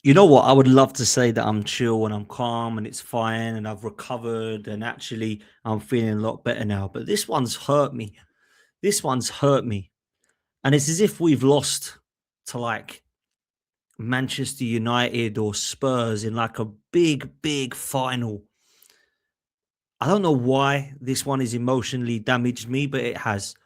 You know what? I would love to say that I'm chill and I'm calm and it's fine and I've recovered and actually I'm feeling a lot better now. But this one's hurt me. This one's hurt me. And it's as if we've lost to like Manchester United or Spurs in like a big, big final. I don't know why this one has emotionally damaged me, but it has.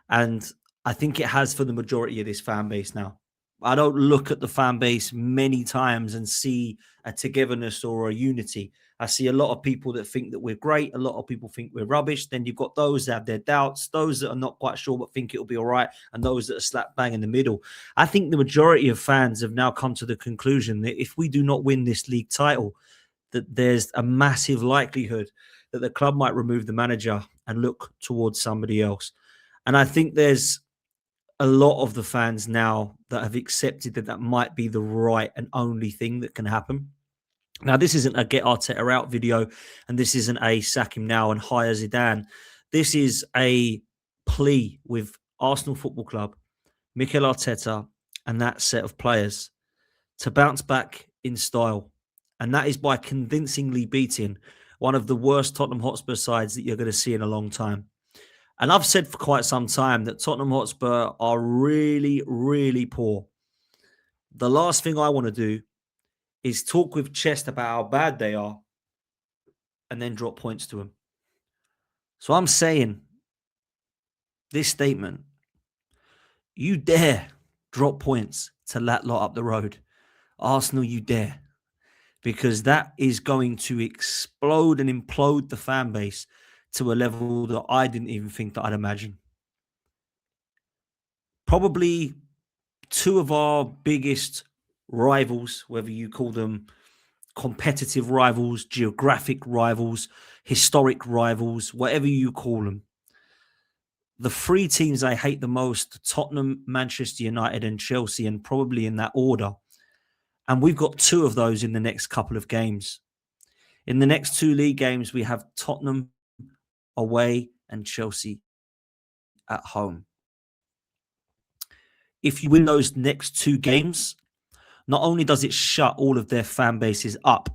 And I think it has for the majority of this fan base now. I don't look at the fan base many times and see a togetherness or a unity. I see a lot of people that think that we're great. A lot of people think we're rubbish. Then you've got those that have their doubts, those that are not quite sure but think it'll be all right, and those that are slap bang in the middle. I think the majority of fans have now come to the conclusion that if we do not win this league title, that there's a massive likelihood that the club might remove the manager and look towards somebody else. And I think there's a lot of the fans now that have accepted that that might be the right and only thing that can happen. Now, this isn't a get Arteta out video, and this isn't a sack him now and hire Zidane. This is a plea with Arsenal Football Club, Mikel Arteta, and that set of players to bounce back in style. And that is by convincingly beating one of the worst Tottenham Hotspur sides that you're going to see in a long time. And I've said for quite some time that Tottenham Hotspur are really, really poor. The last thing I want to do is talk with chest about how bad they are and then drop points to them. So I'm saying this statement, you dare drop points to that lot up the road. Arsenal, you dare. Because that is going to explode and implode the fan base to a level that I didn't even think that I'd imagine. Probably two of our biggest rivals, whether you call them competitive rivals, geographic rivals, historic rivals, whatever you call them. The three teams I hate the most, Tottenham, Manchester United, and Chelsea, and probably in that order. And we've got two of those in the next couple of games. In the next two league games, we have Tottenham away and Chelsea at home. If you win those next two games, not only does it shut all of their fan bases up,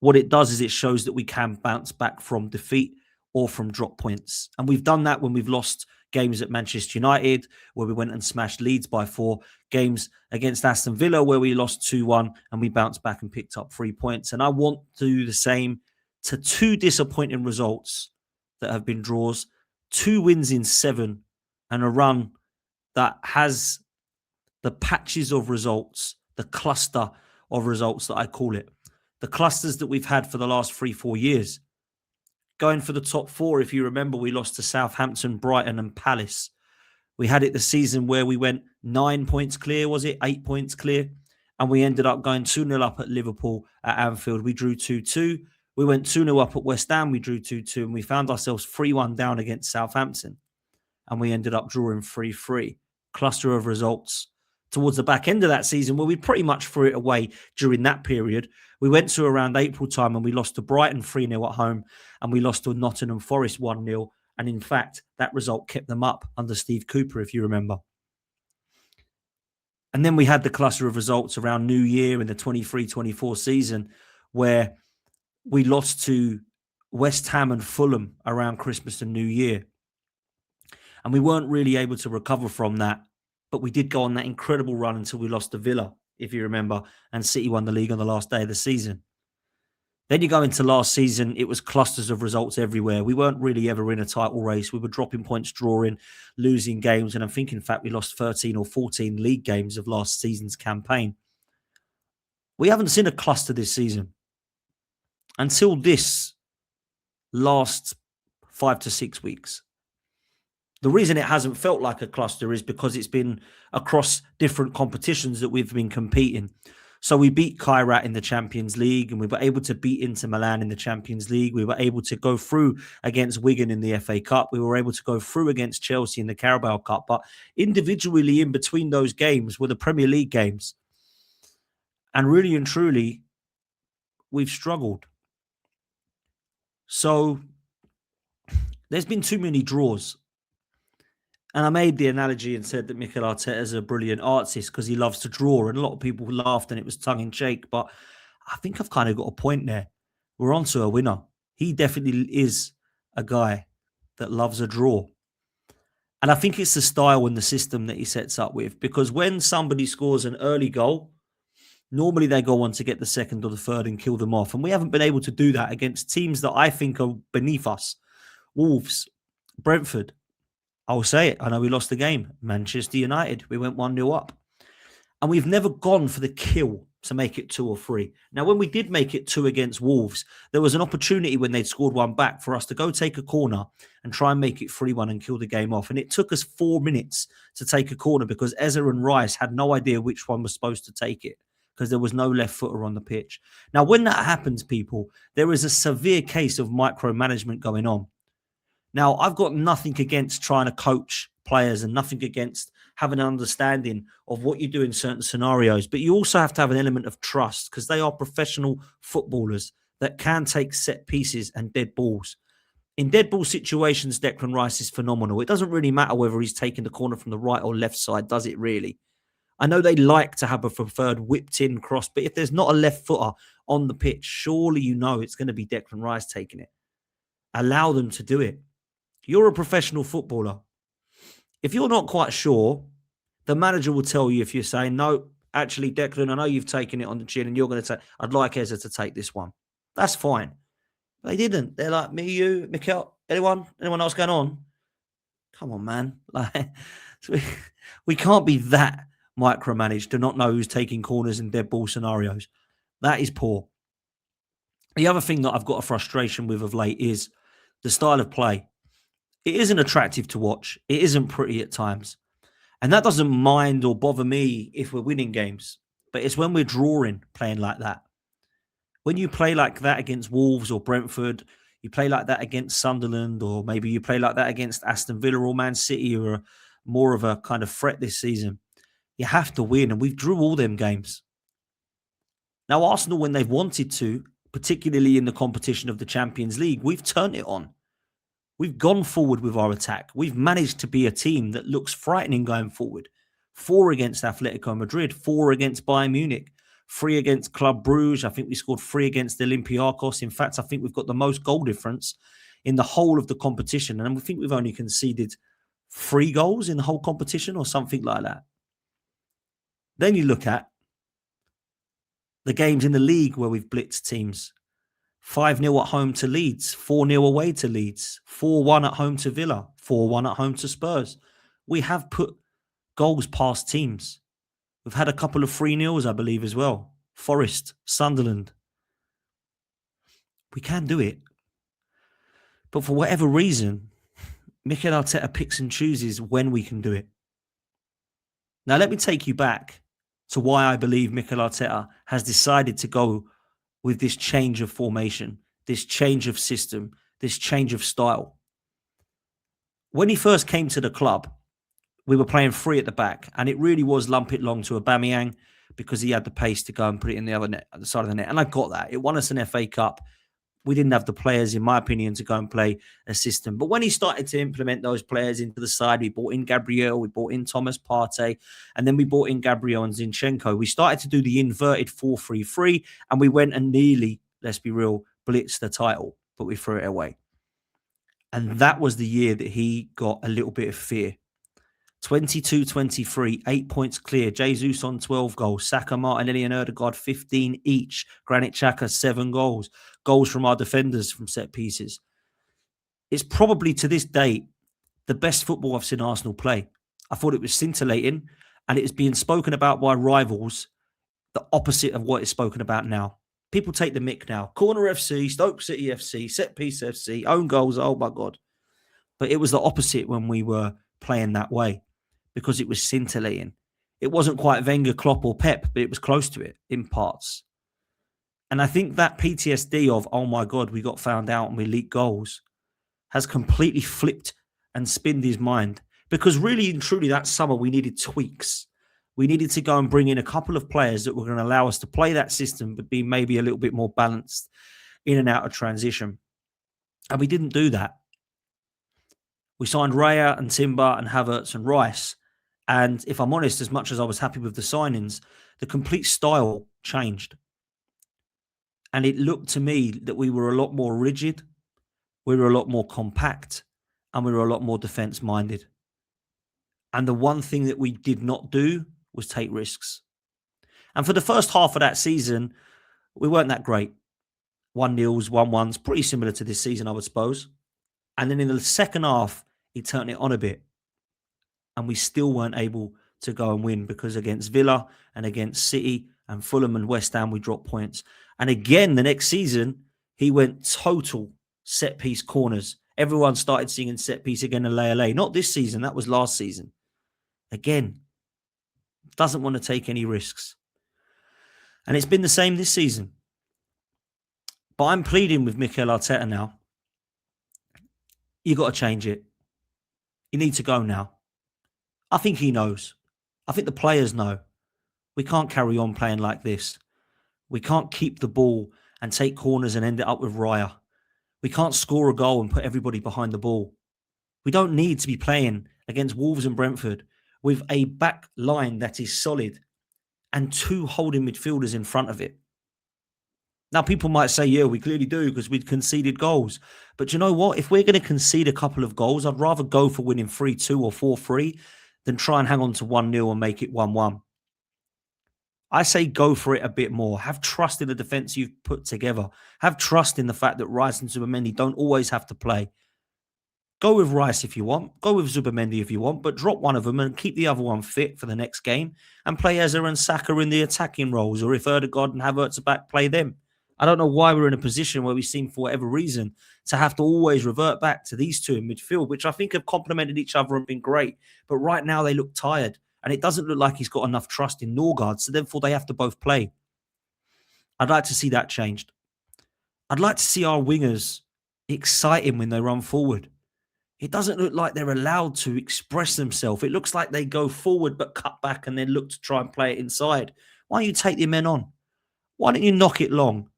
what it does is it shows that we can bounce back from defeat or from drop points. And we've done that when we've lost games at Manchester United, where we went and smashed Leeds by 4, games against Aston Villa, where we lost 2-1 and we bounced back and picked up 3 points. And I want to do the same to two disappointing results that have been draws, 2 wins in 7, and a run that has the patches of results, the cluster of results that I call it, the clusters that we've had for the last 3-4 years. Going for the top 4, if you remember, we lost to Southampton, Brighton and Palace. We had it the season where we went 9 points clear, was it? 8 points clear. And we ended up going 2-0 up at Liverpool at Anfield. We drew 2-2. We went 2-0 up at West Ham. We drew 2-2. And we found ourselves 3-1 down against Southampton. And we ended up drawing 3-3. Cluster of results. Towards the back end of that season, where we pretty much threw it away during that period. We went to around April time and we lost to Brighton 3-0 at home and we lost to Nottingham Forest 1-0. And in fact, that result kept them up under Steve Cooper, if you remember. And then we had the cluster of results around New Year in the 23-24 season where we lost to West Ham and Fulham around Christmas and New Year. And we weren't really able to recover from that. But we did go on that incredible run until we lost to Villa, if you remember, and City won the league on the last day of the season. Then you go into last season, it was clusters of results everywhere. We weren't really ever in a title race. We were dropping points, drawing, losing games. And I think, in fact, we lost 13 or 14 league games of last season's campaign. We haven't seen a cluster this season. Until this last 5 to 6 weeks. The reason it hasn't felt like a cluster is because it's been across different competitions that we've been competing. So we beat Kairat in the Champions League and we were able to beat Inter Milan in the Champions League. We were able to go through against Wigan in the FA Cup. We were able to go through against Chelsea in the Carabao Cup. But individually in between those games were the Premier League games. And really and truly, we've struggled. So there's been too many draws. And I made the analogy and said that Mikel Arteta is a brilliant artist because he loves to draw, and a lot of people laughed and it was tongue in cheek. But I think I've kind of got a point there. We're on to a winner. He definitely is a guy that loves a draw. And I think it's the style and the system that he sets up with, because when somebody scores an early goal, normally they go on to get the second or the third and kill them off. And we haven't been able to do that against teams that I think are beneath us. Wolves, Brentford. I'll say it. I know we lost the game. Manchester United. We went 1-0 up. And we've never gone for the kill to make it 2 or 3. Now, when we did make it 2 against Wolves, there was an opportunity when they'd scored one back for us to go take a corner and try and make it 3-1 and kill the game off. And it took us 4 minutes to take a corner because Eze and Rice had no idea which one was supposed to take it because there was no left footer on the pitch. Now, when that happens, people, there is a severe case of micromanagement going on. Now, I've got nothing against trying to coach players and nothing against having an understanding of what you do in certain scenarios, but you also have to have an element of trust because they are professional footballers that can take set pieces and dead balls. In dead ball situations, Declan Rice is phenomenal. It doesn't really matter whether he's taking the corner from the right or left side, does it really? I know they like to have a preferred whipped-in cross, but if there's not a left footer on the pitch, surely you know it's going to be Declan Rice taking it. Allow them to do it. You're a professional footballer. If you're not quite sure, the manager will tell you if you're saying, no, actually, Declan, I know you've taken it on the chin and you're going to take, I'd like Eze to take this one. That's fine. They didn't. They're like, me, you, Mikel, anyone else going on? Come on, man. Like, we can't be that micromanaged to not know who's taking corners in dead ball scenarios. That is poor. The other thing that I've got a frustration with of late is the style of play. It isn't attractive to watch. It isn't pretty at times. And that doesn't mind or bother me if we're winning games. But it's when we're drawing playing like that. When you play like that against Wolves or Brentford, you play like that against Sunderland, or maybe you play like that against Aston Villa or Man City, who are more of a kind of threat this season. You have to win, and we've drew all them games. Now, Arsenal, when they've wanted to, particularly in the competition of the Champions League, we've turned it on. We've gone forward with our attack. We've managed to be a team that looks frightening going forward. 4 against Atletico Madrid, 4 against Bayern Munich, 3 against Club Brugge. I think we scored 3 against Olympiacos. In fact, I think we've got the most goal difference in the whole of the competition. And I think we've only conceded 3 goals in the whole competition or something like that. Then you look at the games in the league where we've blitzed teams. 5-0 at home to Leeds, 4-0 away to Leeds, 4-1 at home to Villa, 4-1 at home to Spurs. We have put goals past teams. We've had a couple of 3-0s, I believe, as well. Forest, Sunderland. We can do it. But for whatever reason, Mikel Arteta picks and chooses when we can do it. Now, let me take you back to why I believe Mikel Arteta has decided to go with this change of formation, this change of system, this change of style. When he first came to the club, we were playing 3 at the back, and it really was lump it long to Aubameyang because he had the pace to go and put it in the other net, at the side of the net. And I got that. It won us an FA Cup. We didn't have the players, in my opinion, to go and play a system. But when he started to implement those players into the side, we brought in Gabriel, we brought in Thomas Partey, and then we brought in Gabriel and Zinchenko. We started to do the inverted 4-3-3, and we went and nearly, let's be real, blitzed the title, but we threw it away. And that was the year that he got a little bit of fear. 22-23, 8 points clear. Jesus on 12 goals. Saka, Martinelli and Ødegaard 15 each. Granit Xhaka 7 goals. Goals from our defenders from set pieces. It's probably to this date the best football I've seen Arsenal play. I thought it was scintillating, and it is being spoken about by rivals the opposite of what is spoken about now. People take the mick now. Corner FC, Stoke City FC, set piece FC, own goals, oh my God. But it was the opposite when we were playing that way, because it was scintillating. It wasn't quite Wenger, Klopp or Pep, but it was close to it in parts. And I think that PTSD of, oh my God, we got found out and we leaked goals, has completely flipped and spinned his mind. Because really and truly that summer we needed tweaks. We needed to go and bring in a couple of players that were going to allow us to play that system, but be maybe a little bit more balanced in and out of transition. And we didn't do that. We signed Raya and Timber and Havertz and Rice. And if I'm honest, as much as I was happy with the signings, the complete style changed. And it looked to me that we were a lot more rigid, we were a lot more compact, and we were a lot more defense minded. And the one thing that we did not do was take risks. And for the first half of that season, we weren't that great. 1-0s, 1-1s, pretty similar to this season, I would suppose. And then in the second half, he turned it on a bit. And we still weren't able to go and win because against Villa and against City and Fulham and West Ham, we dropped points. And again, the next season, he went total set-piece corners. Everyone started singing set-piece again and lay. Not this season, that was last season. Again, doesn't want to take any risks. And it's been the same this season. But I'm pleading with Mikel Arteta now. You got to change it. You need to go now. I think he knows. I think the players know. We can't carry on playing like this. We can't keep the ball and take corners and end it up with Raya. We can't score a goal and put everybody behind the ball. We don't need to be playing against Wolves and Brentford with a back line that is solid and 2 holding midfielders in front of it. Now, people might say, yeah, we clearly do because we'd conceded goals. But you know what? If we're going to concede a couple of goals, I'd rather go for winning 3-2 or 4-3 than try and hang on to 1-0 and make it 1-1. I say go for it a bit more. Have trust in the defence you've put together. Have trust in the fact that Rice and Zubimendi don't always have to play. Go with Rice if you want. Go with Zubimendi if you want. But drop one of them and keep the other one fit for the next game. And play Eza and Saka in the attacking roles. Or if Erdegaard and Havertz are back, play them. I don't know why we're in a position where we seem, for whatever reason, to have to always revert back to these two in midfield, which I think have complemented each other and been great. But right now they look tired. And it doesn't look like he's got enough trust in Norgard. So therefore they have to both play. I'd like to see that changed. I'd like to see our wingers exciting when they run forward. It doesn't look like they're allowed to express themselves. It looks like they go forward but cut back and then look to try and play it inside. Why don't you take your men on? Why don't you knock it long,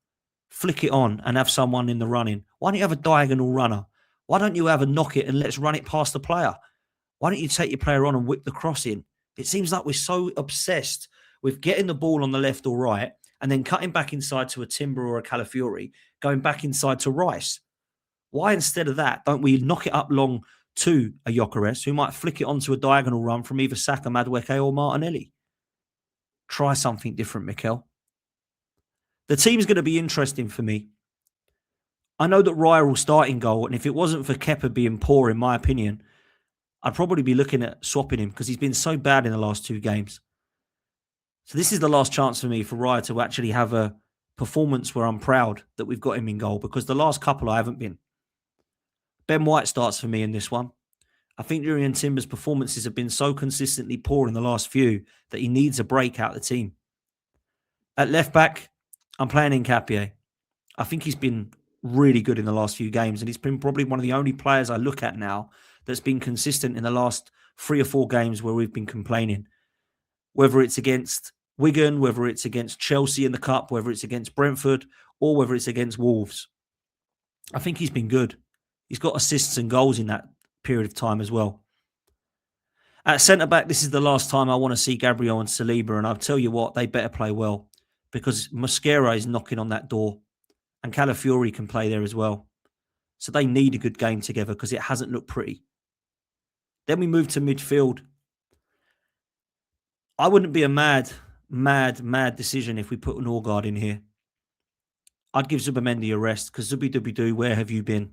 flick it on and have someone in the running? Why don't you have a diagonal runner? Why don't you have a knock it and let's run it past the player? Why don't you take your player on and whip the cross in? It seems like we're so obsessed with getting the ball on the left or right and then cutting back inside to a Timber or a Calafiori, going back inside to Rice. Why, instead of that, don't we knock it up long to a Gyökeres who might flick it onto a diagonal run from either Saka, Madueke or Martinelli? Try something different, Mikel. The team's going to be interesting for me. I know that Raya will start in goal, and if it wasn't for Kepa being poor, in my opinion, I'd probably be looking at swapping him because he's been so bad in the last 2 games. So this is the last chance for me for Raya to actually have a performance where I'm proud that we've got him in goal, because the last couple I haven't been. Ben White starts for me in this one. I think Jurrien Timber's performances have been so consistently poor in the last few that he needs a break out of the team. At left back, I'm playing Nketiah. I think he's been really good in the last few games, and he's been probably one of the only players I look at now that's been consistent in the last 3 or 4 games where we've been complaining. Whether it's against Wigan, whether it's against Chelsea in the Cup, whether it's against Brentford, or whether it's against Wolves. I think he's been good. He's got assists and goals in that period of time as well. At centre-back, this is the last time I want to see Gabriel and Saliba, and I'll tell you what, they better play well, because Mosquera is knocking on that door, and Calafiori can play there as well. So they need a good game together because it hasn't looked pretty. Then we move to midfield. I wouldn't be a mad decision if we put Norgard in here. I'd give Zubimendi a rest because Zubi-Dubi-Doo, where have you been?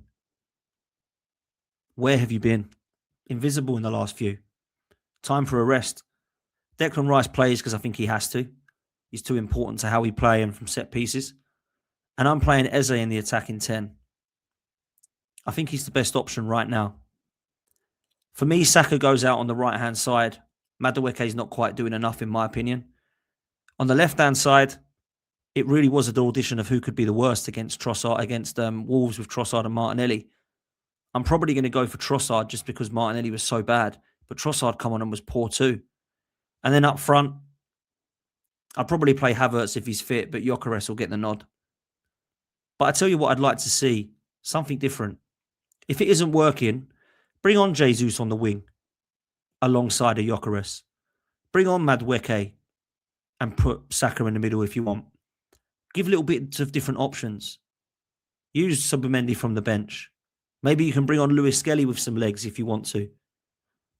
Where have you been? Invisible in the last few. Time for a rest. Declan Rice plays because I think he has to. He's too important to how we play and from set pieces. And I'm playing Eze in the attacking 10. I think he's the best option right now. For me, Saka goes out on the right-hand side. Madueke is not quite doing enough, in my opinion. On the left-hand side, it really was an audition of who could be the worst against Trossard, against Wolves with Trossard and Martinelli. I'm probably going to go for Trossard just because Martinelli was so bad. But Trossard come on and was poor too. And then up front, I'll probably play Havertz if he's fit, but Gyökeres will get the nod. But I tell you what I'd like to see, something different. If it isn't working, Bring on Jesus on the wing alongside a Gyökeres. Bring on Madueke and put Saka in the middle if you want. Give little bits of different options. Use Subimendi from the bench. Maybe you can bring on Lewis Skelly with some legs if you want to.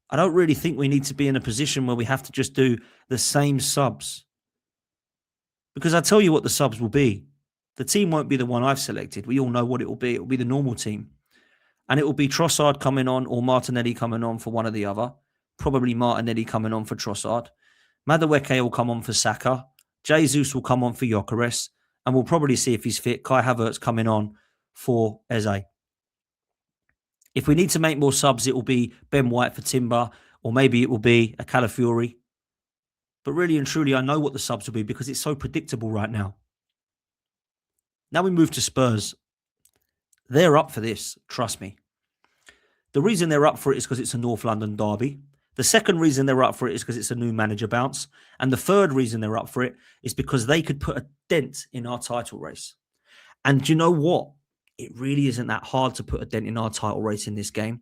I don't really think we need to be in a position where we have to just do the same subs. Because I tell you what the subs will be. The team won't be the one I've selected. We all know what it will be. It will be the normal team. And it will be Trossard coming on or Martinelli coming on for one or the other. Probably Martinelli coming on for Trossard. Madueke will come on for Saka. Jesus will come on for Gyökeres. And we'll probably see if he's fit. Kai Havertz coming on for Eze. If we need to make more subs, it will be Ben White for Timber, or maybe it will be a Calafiori. But really and truly, I know what the subs will be because it's so predictable right now. Now we move to Spurs. They're up for this, trust me. The reason they're up for it is because it's a North London derby. The second reason they're up for it is because it's a new manager bounce. And the third reason they're up for it is because they could put a dent in our title race. And do you know what? It really isn't that hard to put a dent in our title race in this game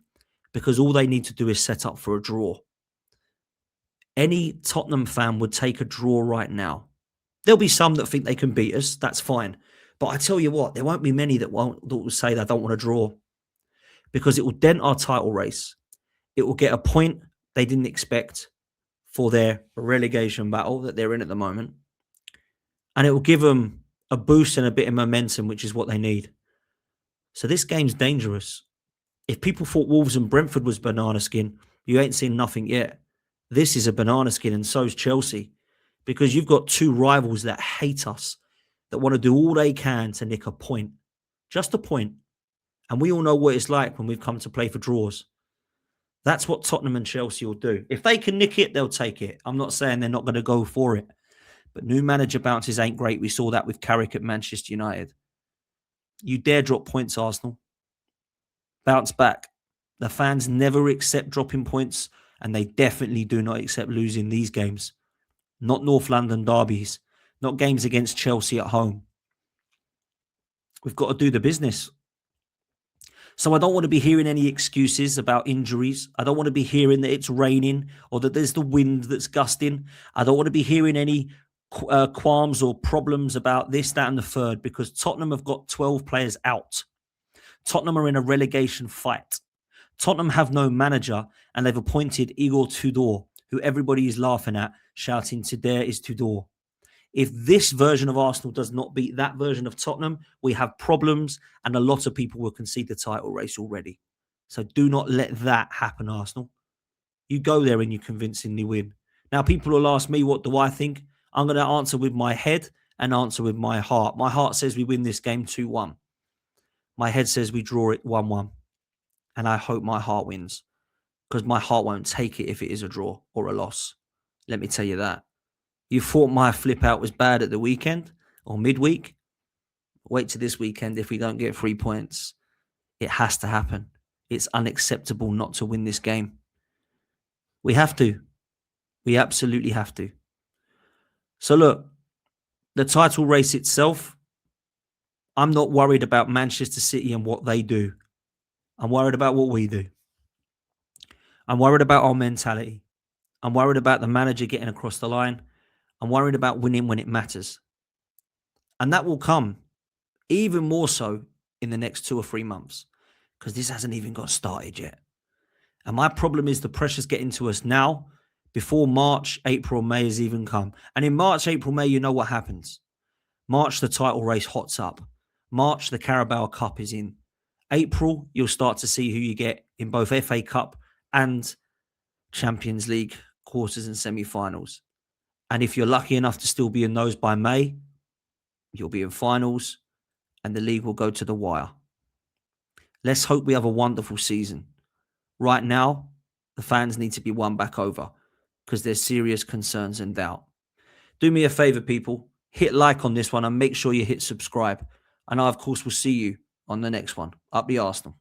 because all they need to do is set up for a draw. Any Tottenham fan would take a draw right now. There'll be some that think they can beat us. That's fine. But I tell you what, there won't be many that will say they don't want to draw because it will dent our title race. It will get a point they didn't expect for their relegation battle that they're in at the moment. And it will give them a boost and a bit of momentum, which is what they need. So this game's dangerous. If people thought Wolves and Brentford was banana skin, you ain't seen nothing yet. This is a banana skin, and so's Chelsea. Because you've got two rivals that hate us, that want to do all they can to nick a point. Just a point. And we all know what it's like when we've come to play for draws. That's what Tottenham and Chelsea will do. If they can nick it, they'll take it. I'm not saying they're not going to go for it. But new manager bounces ain't great. We saw that with Carrick at Manchester United. You dare drop points, Arsenal. Bounce back. The fans never accept dropping points, and they definitely do not accept losing these games. Not North London derbies. Not games against Chelsea at home. We've got to do the business. So I don't want to be hearing any excuses about injuries. I don't want to be hearing that it's raining or that there's the wind that's gusting. I don't want to be hearing any qualms or problems about this, that, and the third, because Tottenham have got 12 players out. Tottenham are in a relegation fight. Tottenham have no manager, and they've appointed Igor Tudor, who everybody is laughing at, shouting, "Tudor is Tudor." If this version of Arsenal does not beat that version of Tottenham, we have problems, and a lot of people will concede the title race already. So do not let that happen, Arsenal. You go there and you convincingly win. Now, people will ask me, what do I think? I'm going to answer with my head and answer with my heart. My heart says we win this game 2-1. My head says we draw it 1-1. And I hope my heart wins, because my heart won't take it if it is a draw or a loss. Let me tell you that. You thought my flip out was bad at the weekend or midweek? Wait till this weekend if we don't get 3 points. It has to happen. It's unacceptable not to win this game. We have to. We absolutely have to. So look, the title race itself, I'm not worried about Manchester City and what they do. I'm worried about what we do. I'm worried about our mentality. I'm worried about the manager getting across the line. I'm worried about winning when it matters. And that will come even more so in the next 2 or 3 months, because this hasn't even got started yet. And my problem is the pressure's getting to us now before March, April, May has even come. And in March, April, May, you know what happens. March, the title race hots up. March, the Carabao Cup is in. April, you'll start to see who you get in both FA Cup and Champions League quarters and semi-finals. And if you're lucky enough to still be in those by May, you'll be in finals and the league will go to the wire. Let's hope we have a wonderful season. Right now, the fans need to be won back over because there's serious concerns and doubt. Do me a favor, people. Hit like on this one and make sure you hit subscribe. And I, of course, will see you on the next one. Up the Arsenal.